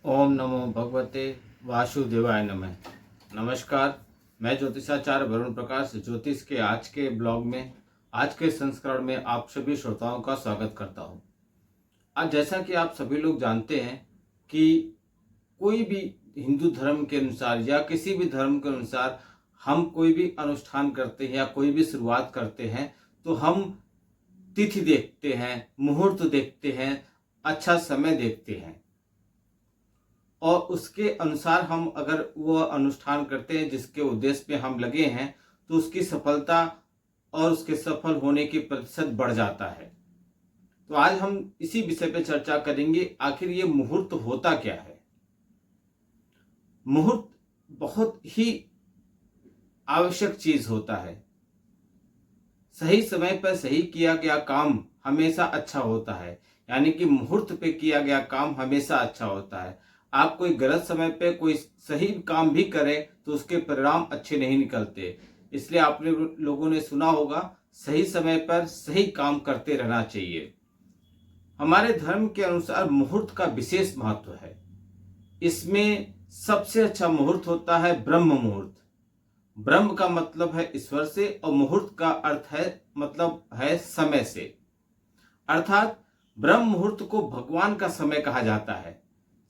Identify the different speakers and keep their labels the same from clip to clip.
Speaker 1: ओम नमो भगवते वासुदेवाय नमः। नमस्कार, मैं ज्योतिषाचार्य वरुण प्रकाश ज्योतिष के आज के ब्लॉग में, आज के संस्करण में आप सभी श्रोताओं का स्वागत करता हूं। आज जैसा कि आप सभी लोग जानते हैं कि कोई भी हिंदू धर्म के अनुसार या किसी भी धर्म के अनुसार हम कोई भी अनुष्ठान करते हैं या कोई भी शुरुआत करते हैं तो हम तिथि देखते हैं, मुहूर्त देखते हैं, अच्छा समय देखते हैं और उसके अनुसार हम अगर वो अनुष्ठान करते हैं जिसके उद्देश्य पे हम लगे हैं तो उसकी सफलता और उसके सफल होने की प्रतिशत बढ़ जाता है। तो आज हम इसी विषय पे चर्चा करेंगे, आखिर ये मुहूर्त होता क्या है। मुहूर्त बहुत ही आवश्यक चीज होता है। सही समय पर सही किया गया काम हमेशा अच्छा होता है, यानी कि मुहूर्त पे किया गया काम हमेशा अच्छा होता है। आप कोई गलत समय पे कोई सही काम भी करें तो उसके परिणाम अच्छे नहीं निकलते। इसलिए आपने लोगों ने सुना होगा, सही समय पर सही काम करते रहना चाहिए। हमारे धर्म के अनुसार मुहूर्त का विशेष महत्व है। इसमें सबसे अच्छा मुहूर्त होता है ब्रह्म मुहूर्त। ब्रह्म का मतलब है ईश्वर से और मुहूर्त का अर्थ है समय से। अर्थात ब्रह्म मुहूर्त को भगवान का समय कहा जाता है।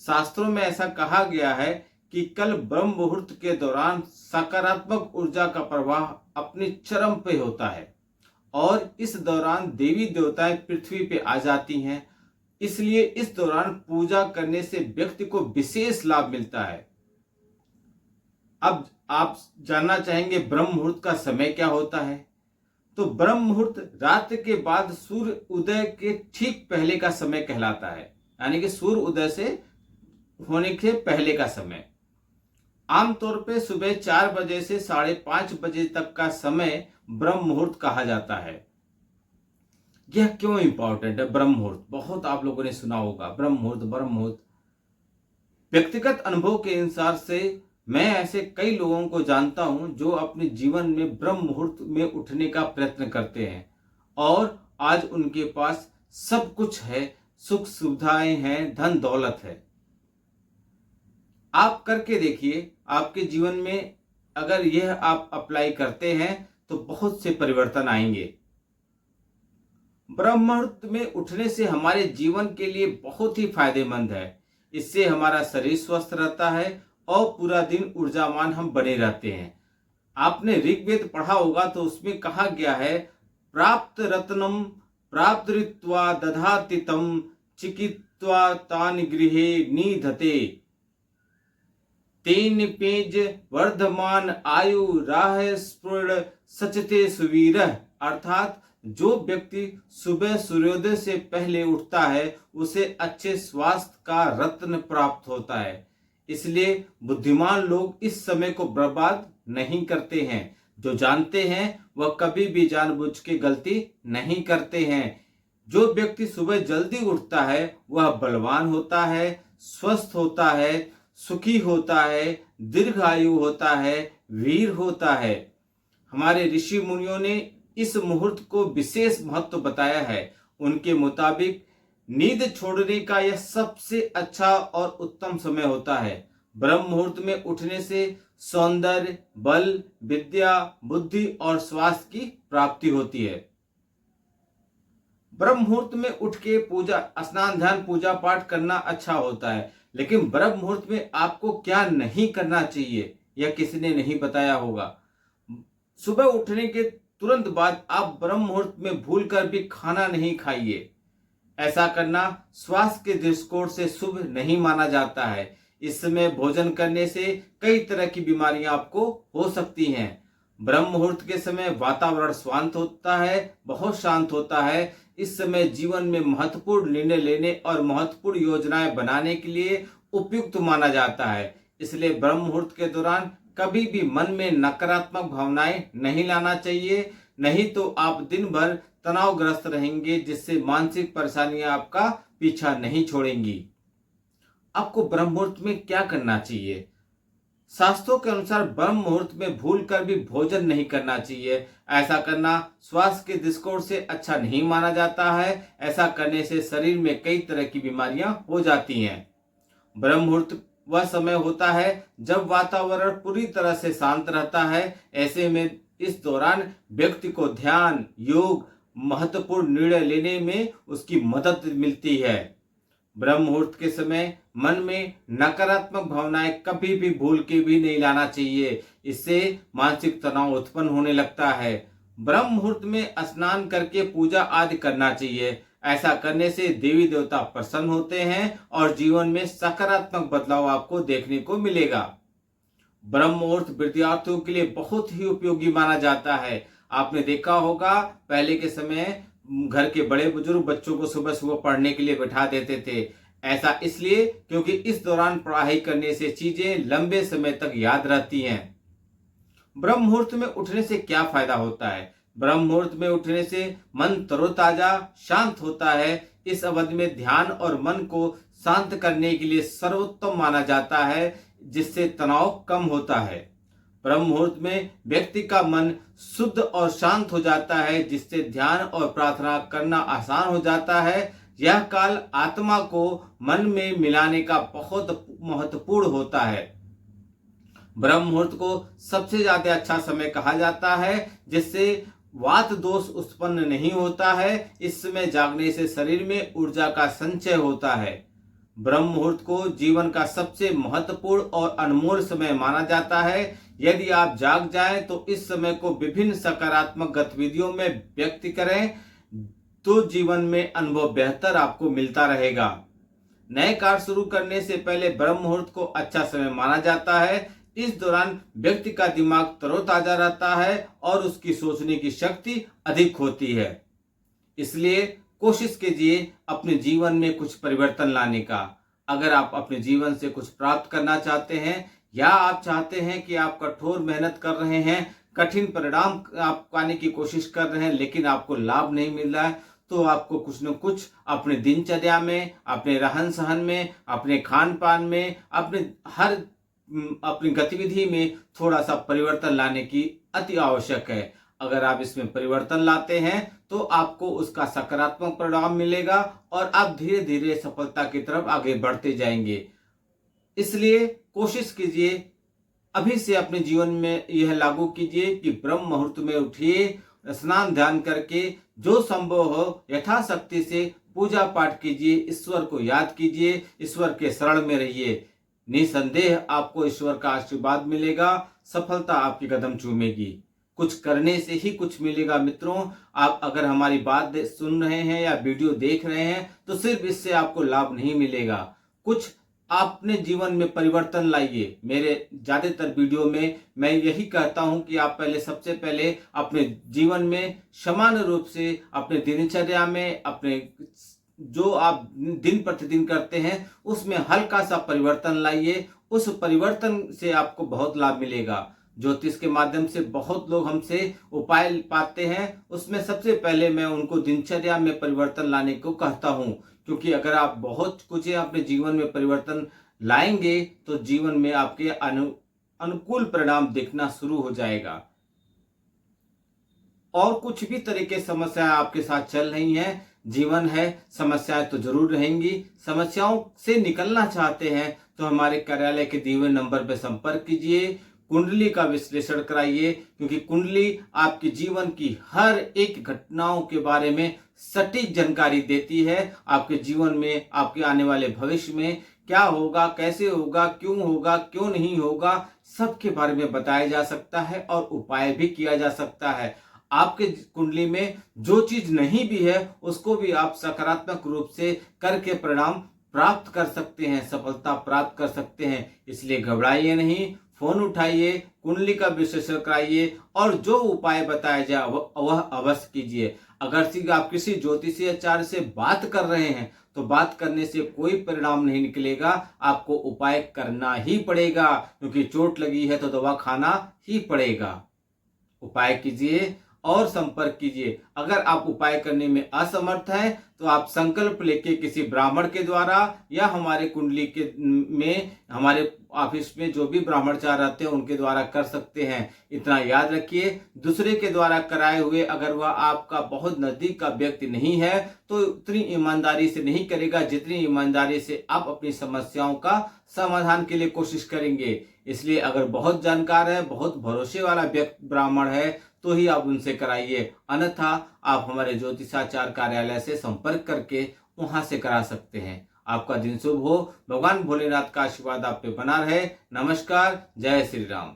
Speaker 1: शास्त्रों में ऐसा कहा गया है कि कल ब्रह्म मुहूर्त के दौरान सकारात्मक ऊर्जा का प्रवाह अपने चरम पे होता है और इस दौरान देवी देवताएं पृथ्वी पे आ जाती हैं। इसलिए इस दौरान पूजा करने से व्यक्ति को विशेष लाभ मिलता है। अब आप जानना चाहेंगे ब्रह्म मुहूर्त का समय क्या होता है। तो ब्रह्म मुहूर्त रात के बाद सूर्य उदय के ठीक पहले का समय कहलाता है, यानी कि सूर्य उदय से होने के पहले का समय। आमतौर पे सुबह 4 बजे से 5:30 बजे तक का समय ब्रह्म मुहूर्त कहा जाता है। यह क्यों इंपॉर्टेंट है ब्रह्म मुहूर्त? बहुत आप लोगों ने सुना होगा ब्रह्म मुहूर्त। व्यक्तिगत अनुभव के अनुसार से मैं ऐसे कई लोगों को जानता हूं जो अपने जीवन में ब्रह्म मुहूर्त में उठने का प्रयत्न करते हैं और आज उनके पास सब कुछ है, सुख सुविधाएं हैं, धन दौलत है। आप करके देखिए, आपके जीवन में अगर यह आप अप्लाई करते हैं तो बहुत से परिवर्तन आएंगे। ब्रह्म मुहूर्त में उठने से हमारे जीवन के लिए बहुत ही फायदेमंद है। इससे हमारा शरीर स्वस्थ रहता है और पूरा दिन ऊर्जावान हम बने रहते हैं। आपने ऋग्वेद पढ़ा होगा तो उसमें कहा गया है, प्राप्त रत्नम प्राप्त ऋत्वा दधाति तम चिकित्वा तानि गृहे निधते तेन पेज वर्धमान आयु राह स्फुर सचते सुवीर। अर्थात जो व्यक्ति सुबह सूर्योदय से पहले उठता है उसे अच्छे स्वास्थ्य का रत्न प्राप्त होता है। इसलिए बुद्धिमान लोग इस समय को बर्बाद नहीं करते हैं। जो जानते हैं वह कभी भी जानबूझ के गलती नहीं करते हैं। जो व्यक्ति सुबह जल्दी उठता है वह बलवान होता है, स्वस्थ होता है, सुखी होता है, दीर्घायु होता है, वीर होता है। हमारे ऋषि मुनियों ने इस मुहूर्त को विशेष महत्व बताया है। उनके मुताबिक नींद छोड़ने का यह सबसे अच्छा और उत्तम समय होता है। ब्रह्म मुहूर्त में उठने से सौंदर्य, बल, विद्या, बुद्धि और स्वास्थ्य की प्राप्ति होती है। ब्रह्म मुहूर्त में उठ के पूजा, स्नान, ध्यान, पूजा पाठ करना अच्छा होता है, लेकिन ब्रह्म मुहूर्त में आपको क्या नहीं करना चाहिए यह किसी ने नहीं बताया होगा। सुबह उठने के तुरंत बाद आप ब्रह्म मुहूर्त में भूलकर भी खाना नहीं खाइए। ऐसा करना स्वास्थ्य के दृष्टिकोण से शुभ नहीं माना जाता है। इस समय भोजन करने से कई तरह की बीमारियां आपको हो सकती हैं। ब्रह्म मुहूर्त के समय वातावरण शांत होता है, बहुत शांत होता है। इस समय जीवन में महत्वपूर्ण निर्णय लेने और महत्वपूर्ण योजनाएं बनाने के लिए उपयुक्त माना जाता है। इसलिए ब्रह्म मुहूर्त के दौरान कभी भी मन में नकारात्मक भावनाएं नहीं लाना चाहिए, नहीं तो आप दिन भर तनावग्रस्त रहेंगे, जिससे मानसिक परेशानियां आपका पीछा नहीं छोड़ेंगी। आपको ब्रह्म मुहूर्त में क्या करना चाहिए? शास्त्रों के अनुसार ब्रह्म मुहूर्त में भूलकर भी भोजन नहीं करना चाहिए। ऐसा करना स्वास्थ्य के दृष्टिकोण से अच्छा नहीं माना जाता है। ऐसा करने से शरीर में कई तरह की बीमारियां हो जाती हैं। ब्रह्म मुहूर्त वह समय होता है जब वातावरण पूरी तरह से शांत रहता है। ऐसे में इस दौरान व्यक्ति को ध्यान, योग, महत्वपूर्ण निर्णय लेने में उसकी मदद मिलती है। ब्रह्म मुहूर्त के समय मन में नकारात्मक भावनाएं कभी भी भूल के भी नहीं लाना चाहिए। इससे मानसिक तनाव उत्पन्न होने लगता है। ब्रह्म मुहूर्त में स्नान करके पूजा आदि करना चाहिए। ऐसा करने से देवी देवता प्रसन्न होते हैं और जीवन में सकारात्मक बदलाव आपको देखने को मिलेगा। ब्रह्म मुहूर्त विद्यार्थियों के लिए बहुत ही उपयोगी माना जाता है। आपने देखा होगा पहले के समय घर के बड़े बुजुर्ग बच्चों को सुबह सुबह पढ़ने के लिए बैठा देते थे। ऐसा इसलिए क्योंकि इस दौरान पढ़ाई करने से चीजें लंबे समय तक याद रहती हैं। ब्रह्म मुहूर्त में उठने से क्या फायदा होता है? ब्रह्म मुहूर्त में उठने से मन तरोताजा, शांत होता है। इस अवधि में ध्यान और मन को शांत करने के लिए सर्वोत्तम माना जाता है, जिससे तनाव कम होता है। ब्रह्म मुहूर्त में व्यक्ति का मन शुद्ध और शांत हो जाता है, जिससे ध्यान और प्रार्थना करना आसान हो जाता है। यह काल आत्मा को मन में मिलाने का बहुत महत्वपूर्ण होता है। ब्रह्म मुहूर्त को सबसे ज्यादा अच्छा समय कहा जाता है, जिससे वात दोष उत्पन्न नहीं होता है। इस समय जागने से शरीर में ऊर्जा का संचय होता है। ब्रह्म मुहूर्त को जीवन का सबसे महत्वपूर्ण और अनमोल समय माना जाता है। यदि आप जाग जाएं तो इस समय को विभिन्न सकारात्मक गतिविधियों में व्यक्त करें तो जीवन में अनुभव बेहतर आपको मिलता रहेगा। नए कार्य शुरू करने से पहले ब्रह्म मुहूर्त को अच्छा समय माना जाता है। इस दौरान व्यक्ति का दिमाग तरोताजा रहता है और उसकी सोचने की शक्ति अधिक होती है। इसलिए कोशिश कीजिए अपने जीवन में कुछ परिवर्तन लाने का। अगर आप अपने जीवन से कुछ प्राप्त करना चाहते हैं या आप चाहते हैं कि आप कठोर मेहनत कर रहे हैं, कठिन परिणाम आप पाने की कोशिश कर रहे हैं लेकिन आपको लाभ नहीं मिल रहा है, तो आपको कुछ न कुछ अपने दिनचर्या में, अपने रहन सहन में, अपने खान पान में, अपनी गतिविधि में थोड़ा सा परिवर्तन लाने की अति आवश्यक है। अगर आप इसमें परिवर्तन लाते हैं तो आपको उसका सकारात्मक परिणाम मिलेगा और आप धीरे धीरे सफलता की तरफ आगे बढ़ते जाएंगे। इसलिए कोशिश कीजिए, अभी से अपने जीवन में यह लागू कीजिए कि ब्रह्म मुहूर्त में उठिए, स्नान ध्यान करके जो संभव हो यथाशक्ति से पूजा पाठ कीजिए, ईश्वर को याद कीजिए, ईश्वर के शरण में रहिए। निसंदेह आपको ईश्वर का आशीर्वाद मिलेगा, सफलता आपके कदम चूमेगी। कुछ करने से ही कुछ मिलेगा। मित्रों, आप अगर हमारी बात सुन रहे हैं या वीडियो देख रहे हैं तो सिर्फ इससे आपको लाभ नहीं मिलेगा। कुछ अपने जीवन में परिवर्तन लाइए। मेरे ज्यादातर वीडियो में मैं यही कहता हूं कि आप सबसे पहले अपने जीवन में समान रूप से अपने दिनचर्या में, अपने जो आप दिन प्रतिदिन करते हैं उसमें हल्का सा परिवर्तन लाइए। उस परिवर्तन से आपको बहुत लाभ मिलेगा। ज्योतिष के माध्यम से बहुत लोग हमसे उपाय पाते हैं, उसमें सबसे पहले मैं उनको दिनचर्या में परिवर्तन लाने को कहता हूं, क्योंकि अगर आप बहुत कुछ अपने जीवन में परिवर्तन लाएंगे तो जीवन में आपके अनुकूल परिणाम दिखना शुरू हो जाएगा। और कुछ भी तरह के समस्याएं आपके साथ चल रही हैं, जीवन है, समस्याएं तो जरूर रहेंगी। समस्याओं से निकलना चाहते हैं तो हमारे कार्यालय के दिए हुए नंबर पर संपर्क कीजिए, कुंडली का विश्लेषण कराइए, क्योंकि कुंडली आपके जीवन की हर एक घटनाओं के बारे में सटीक जानकारी देती है। आपके जीवन में, आपके आने वाले भविष्य में क्या होगा, कैसे होगा, क्यों नहीं होगा, सबके बारे में बताया जा सकता है और उपाय भी किया जा सकता है। आपके कुंडली में जो चीज नहीं भी है उसको भी आप सकारात्मक रूप से करके परिणाम प्राप्त कर सकते हैं, सफलता प्राप्त कर सकते हैं। इसलिए घबराइए नहीं, फोन उठाइए, कुंडली का विश्लेषण कराइए और जो उपाय बताया जाए वह अवश्य कीजिए। अगर आप किसी ज्योतिषी आचार्य से बात कर रहे हैं तो बात करने से कोई परिणाम नहीं निकलेगा, आपको उपाय करना ही पड़ेगा, क्योंकि चोट लगी है तो दवा खाना ही पड़ेगा। उपाय कीजिए और संपर्क कीजिए। अगर आप उपाय करने में असमर्थ हैं तो आप संकल्प लेके किसी ब्राह्मण के द्वारा या हमारे कुंडली के में हमारे ऑफिस में जो भी ब्राह्मणचार रहते हैं उनके द्वारा कर सकते हैं। इतना याद रखिए, दूसरे के द्वारा कराए हुए अगर वह आपका बहुत नजदीक का व्यक्ति नहीं है तो उतनी ईमानदारी से नहीं करेगा जितनी ईमानदारी से आप अपनी समस्याओं का समाधान के लिए कोशिश करेंगे। इसलिए अगर बहुत जानकार है, बहुत भरोसे वाला व्यक्ति ब्राह्मण है तो ही आप उनसे कराइए, अन्यथा आप हमारे ज्योतिषाचार कार्यालय से संपर्क करके वहां से करा सकते हैं। आपका दिन शुभ हो। भगवान भोलेनाथ का आशीर्वाद आप पे बना रहे। नमस्कार। जय श्री राम।